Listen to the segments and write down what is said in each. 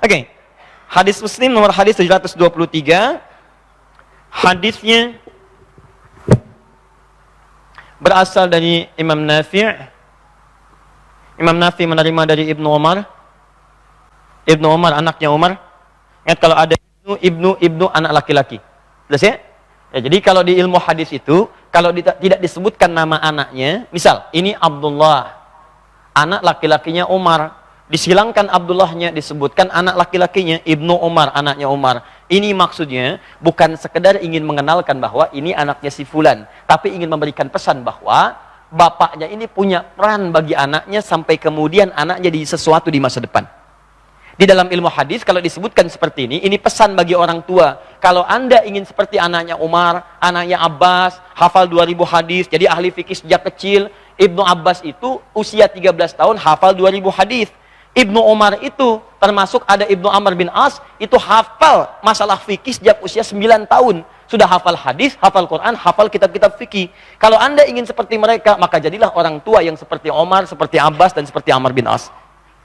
Oke. Hadis Muslim nomor hadis 723. Hadisnya berasal dari Imam Nafi'. Imam Nafi' menerima dari Ibnu Umar. Ibnu Umar anaknya Umar. Ingat kalau ada ibnu anak laki-laki. Jelas ya? Ya, jadi kalau di ilmu hadis itu, kalau tidak disebutkan nama anaknya, misal ini Abdullah, anak laki-lakinya Umar, disilangkan Abdullahnya, disebutkan anak laki-lakinya Ibnu Umar, anaknya Umar. Ini maksudnya bukan sekedar ingin mengenalkan bahwa ini anaknya si fulan, tapi ingin memberikan pesan bahwa bapaknya ini punya peran bagi anaknya sampai kemudian anaknya jadi sesuatu di masa depan. Di dalam ilmu hadis kalau disebutkan seperti ini pesan bagi orang tua. Kalau Anda ingin seperti anaknya Umar, anaknya Abbas, hafal 2000 hadis, jadi ahli fikih sejak kecil. Ibnu Abbas itu usia 13 tahun hafal 2000 hadis. Ibnu Umar itu termasuk ada Ibnu Amr bin As, itu hafal masalah fikih sejak usia 9 tahun. Sudah hafal hadis, hafal Quran, hafal kitab-kitab fikih. Kalau Anda ingin seperti mereka, maka jadilah orang tua yang seperti Umar, seperti Abbas, dan seperti Amr bin As.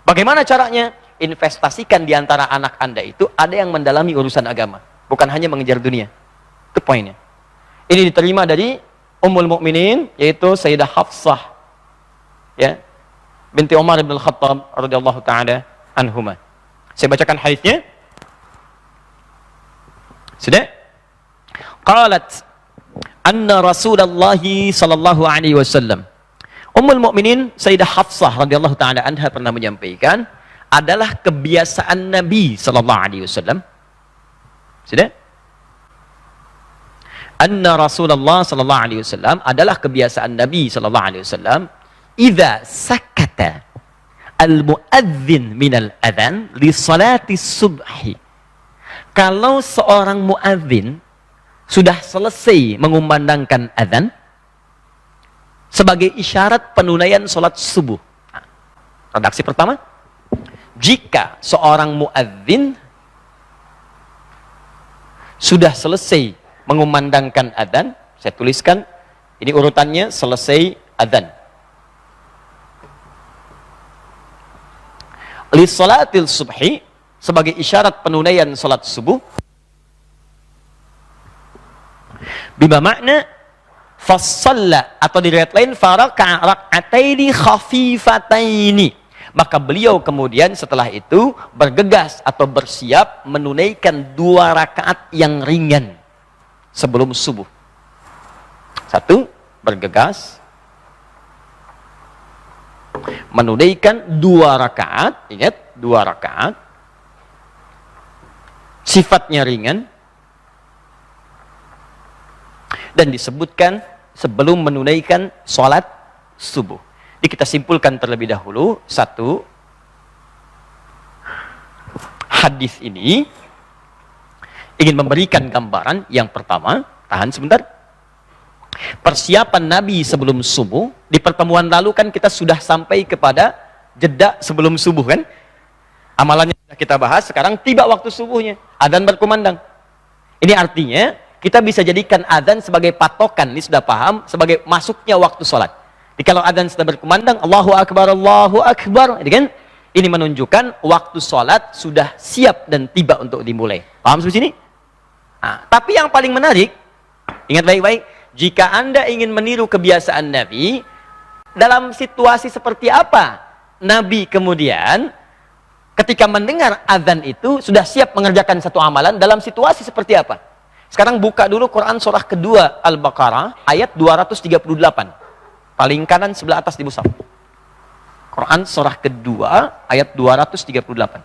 Bagaimana caranya? Investasikan di antara anak Anda itu ada yang mendalami urusan agama, bukan hanya mengejar dunia. Itu poinnya. Ini diterima dari Ummul Mukminin, yaitu Sayyidah Hafsah, ya, binti Umar bin Khattab radhiyallahu taala anhuma. Saya bacakan hadisnya. Sudah? Qalat anna Rasulullah sallallahu alaihi wasallam. Ummul Mukminin Sayyidah Hafsah radhiyallahu taala anha pernah menyampaikan, adalah kebiasaan Nabi sallallahu alaihi wasallam. Sudah? Anna Rasulullah sallallahu alaihi wasallam adalah kebiasaan Nabi sallallahu alaihi wasallam, idza sakata al-muadzin min al-adzan li salati subhi. Kalau seorang muadzin sudah selesai mengumandangkan adzan sebagai isyarat penunaian salat subuh. Nah, redaksi pertama, jika seorang muadzin sudah selesai mengumandangkan adzan, saya tuliskan ini urutannya selesai adzan. Li salatil subhi, sebagai isyarat penunaian salat subuh. Bima makna fassalla, atau di riwayat lain faraka'a rak'ataini khafifataini. Maka beliau kemudian setelah itu bergegas atau bersiap menunaikan 2 rakaat yang ringan sebelum subuh. 1, bergegas menunaikan 2 rakaat, ingat 2 rakaat, sifatnya ringan, dan disebutkan sebelum menunaikan sholat subuh. Jadi kita simpulkan terlebih dahulu, 1, hadis ini ingin memberikan gambaran yang pertama. Tahan sebentar. Persiapan Nabi sebelum subuh. Di pertemuan lalu kan kita sudah sampai kepada jeda sebelum subuh kan. Amalannya sudah kita bahas, sekarang tiba waktu subuhnya, adzan berkumandang. Ini artinya kita bisa jadikan adzan sebagai patokan, ini sudah paham, sebagai masuknya waktu sholat. Jadi kalau adzan sudah berkumandang, Allahu Akbar, kan? Ini menunjukkan waktu sholat sudah siap dan tiba untuk dimulai. Paham sampai sini? Nah, tapi yang paling menarik, ingat baik-baik, jika Anda ingin meniru kebiasaan Nabi, dalam situasi seperti apa Nabi kemudian ketika mendengar adzan itu sudah siap mengerjakan satu amalan, dalam situasi seperti apa? Sekarang buka dulu Quran surah kedua Al-Baqarah ayat 238. Paling kanan sebelah atas di mushaf. Quran surah kedua ayat 238.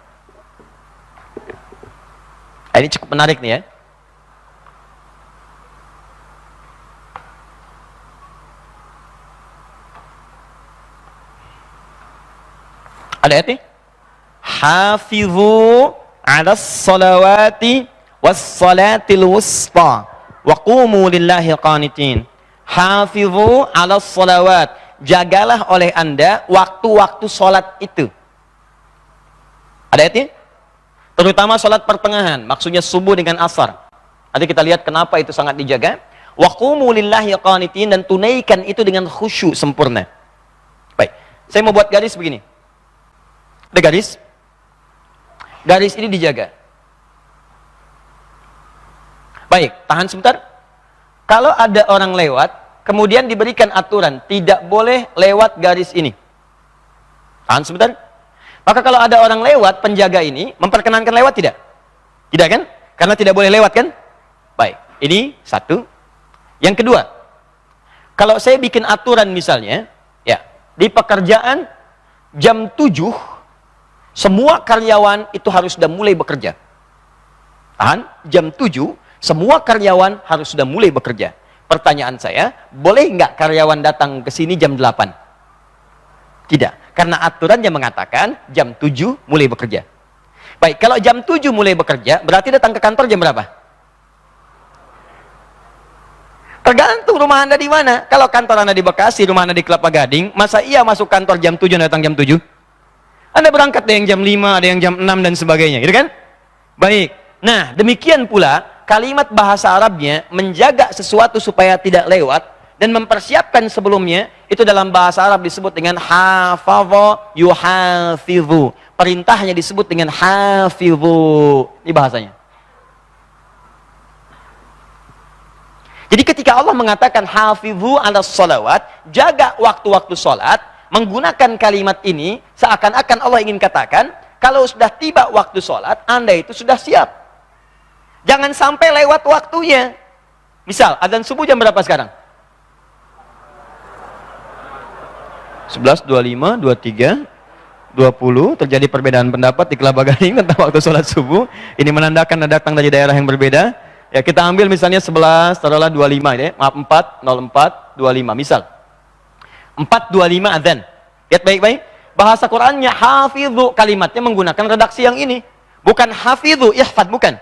Ini cukup menarik nih ya. Ada ayat nih? Hafizu 'alas salawati was salatil wusta wa qumu lillahi qanitin. Hafizu 'alas salawat, jagalah oleh Anda waktu-waktu salat itu. Ada ayatnya? Terutama salat pertengahan, maksudnya subuh dengan asar. Nanti kita lihat kenapa itu sangat dijaga. Wa qumu lillahi qanitin, dan tunaikan itu dengan khusyuk sempurna. Baik, saya mau buat garis begini. Ada garis. Garis ini dijaga. Baik, tahan sebentar. Kalau ada orang lewat, kemudian diberikan aturan, tidak boleh lewat garis ini. Tahan sebentar. Maka kalau ada orang lewat, penjaga ini memperkenankan lewat tidak? Tidak kan? Karena tidak boleh lewat kan? Baik, ini satu. Yang kedua, kalau saya bikin aturan misalnya, ya, di pekerjaan jam 7, semua karyawan itu harus sudah mulai bekerja. Tahan, jam 7, semua karyawan harus sudah mulai bekerja. Pertanyaan saya, boleh nggak karyawan datang ke sini jam 8? Tidak, karena aturannya mengatakan jam 7 mulai bekerja. Baik, kalau jam 7 mulai bekerja, berarti datang ke kantor jam berapa? Tergantung rumah Anda di mana. Kalau kantor Anda di Bekasi, rumah Anda di Kelapa Gading, masa iya masuk kantor jam 7 dan datang jam 7? Anda berangkat ada yang jam 5, ada yang jam 6 dan sebagainya, gitu kan? Baik. Nah, demikian pula kalimat bahasa Arabnya menjaga sesuatu supaya tidak lewat dan mempersiapkan sebelumnya, itu dalam bahasa Arab disebut dengan hafadha yuhafidhu. Perintahnya disebut dengan hafidhu. Ini bahasanya. Jadi ketika Allah mengatakan hafidhu 'alas shalawat, jaga waktu-waktu salat, menggunakan kalimat ini seakan-akan Allah ingin katakan, kalau sudah tiba waktu sholat, Anda itu sudah siap. Jangan sampai lewat waktunya. Misal, adzan subuh jam berapa sekarang? 11, 25, 23, 20. Terjadi perbedaan pendapat di Kelapa Gading tentang waktu sholat subuh. Ini menandakan Anda datang dari daerah yang berbeda. Ya, kita ambil misalnya 11, taruhlah 25 ya. Maaf, 4, 04, 25. Misal. 4.25 adzan. Lihat baik-baik. Bahasa Qur'annya hafidhu, kalimatnya menggunakan redaksi yang ini. Bukan hafidhu, ihfad, bukan.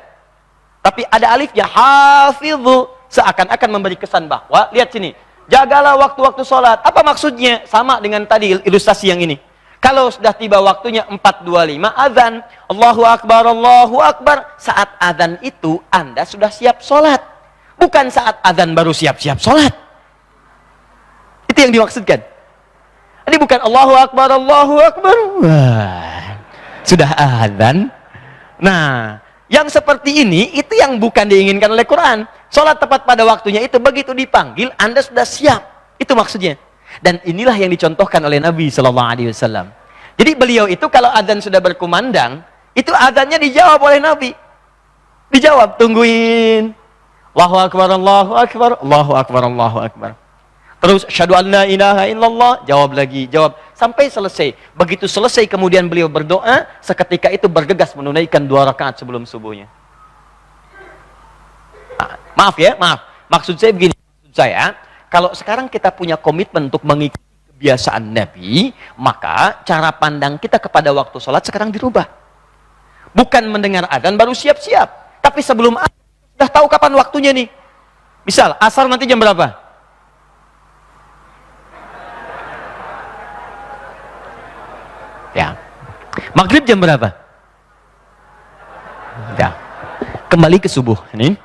Tapi ada alifnya, hafidhu. Seakan-akan memberi kesan bahwa, lihat sini, jagalah waktu-waktu sholat. Apa maksudnya? Sama dengan tadi ilustrasi yang ini. Kalau sudah tiba waktunya 4.25 adzan, Allahu Akbar, Allahu Akbar. Saat adzan itu, Anda sudah siap sholat. Bukan saat adzan baru siap-siap sholat. Itu yang dimaksudkan. Ini bukan Allahu Akbar, Allahu Akbar. Wah, sudah azan. Nah, yang seperti ini, itu yang bukan diinginkan oleh Quran. Sholat tepat pada waktunya itu, begitu dipanggil, Anda sudah siap. Itu maksudnya. Dan inilah yang dicontohkan oleh Nabi SAW. Jadi beliau itu kalau azan sudah berkumandang, itu azannya dijawab oleh Nabi. Dijawab, tungguin. Allahu Akbar, Allahu Akbar, Allahu Akbar, Allahu Akbar. Terus, asyhadu an la ilaha illallah, jawab lagi, jawab. Sampai selesai. Begitu selesai kemudian beliau berdoa, seketika itu bergegas menunaikan 2 rakaat sebelum subuhnya. Maaf ya, maaf. Maksud saya begini, maksud saya, kalau sekarang kita punya komitmen untuk mengikuti kebiasaan Nabi, maka cara pandang kita kepada waktu sholat sekarang dirubah. Bukan mendengar adzan baru siap-siap. Tapi sebelum adzan, sudah tahu kapan waktunya nih. Misal, asar nanti jam berapa? Ya. Maghrib jam berapa? Ya. Kembali ke subuh. Ini.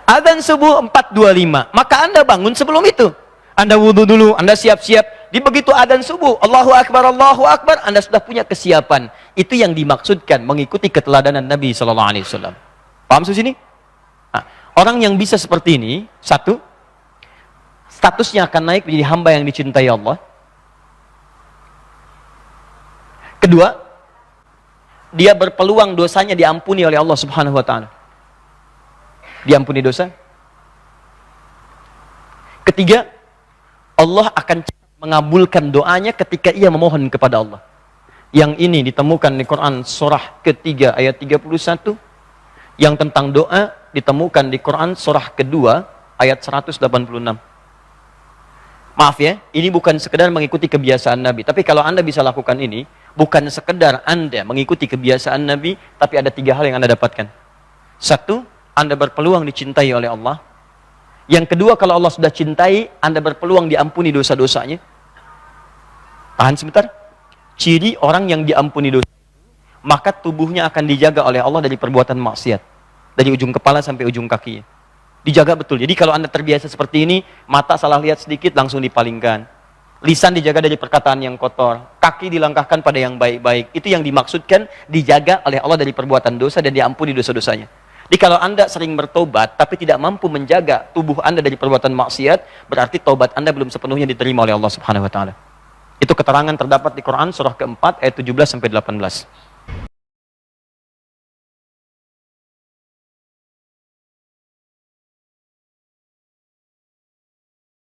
Adzan subuh 4.25. Maka Anda bangun sebelum itu. Anda wudhu dulu, Anda siap-siap. Di begitu adzan subuh, Allahu Akbar, Allahu Akbar, Anda sudah punya kesiapan. Itu yang dimaksudkan mengikuti keteladanan Nabi SAW. Paham di sini? Nah, orang yang bisa seperti ini, satu, statusnya akan naik menjadi hamba yang dicintai Allah. Kedua, dia berpeluang dosanya diampuni oleh Allah Subhanahu wa taala. Diampuni dosa. Ketiga, Allah akan mengabulkan doanya ketika ia memohon kepada Allah. Yang ini ditemukan di Quran surah ketiga ayat 31. Yang tentang doa ditemukan di Quran surah kedua ayat 186. Maaf ya, ini bukan sekedar mengikuti kebiasaan Nabi. Tapi kalau Anda bisa lakukan ini, bukan sekedar Anda mengikuti kebiasaan Nabi, tapi ada 3 hal yang Anda dapatkan. Satu, Anda berpeluang dicintai oleh Allah. Yang kedua, kalau Allah sudah cintai, Anda berpeluang diampuni dosa-dosanya. Tahan sebentar. Ciri orang yang diampuni dosa, maka tubuhnya akan dijaga oleh Allah dari perbuatan maksiat. Dari ujung kepala sampai ujung kakinya. Dijaga betul. Jadi kalau Anda terbiasa seperti ini, mata salah lihat sedikit langsung dipalingkan. Lisan dijaga dari perkataan yang kotor. Kaki dilangkahkan pada yang baik-baik. Itu yang dimaksudkan dijaga oleh Allah dari perbuatan dosa dan diampuni dosa-dosanya. Jadi kalau Anda sering bertobat tapi tidak mampu menjaga tubuh Anda dari perbuatan maksiat, berarti tobat Anda belum sepenuhnya diterima oleh Allah Subhanahu wa taala. Itu keterangan terdapat di Quran surah keempat ayat 17 sampai 18.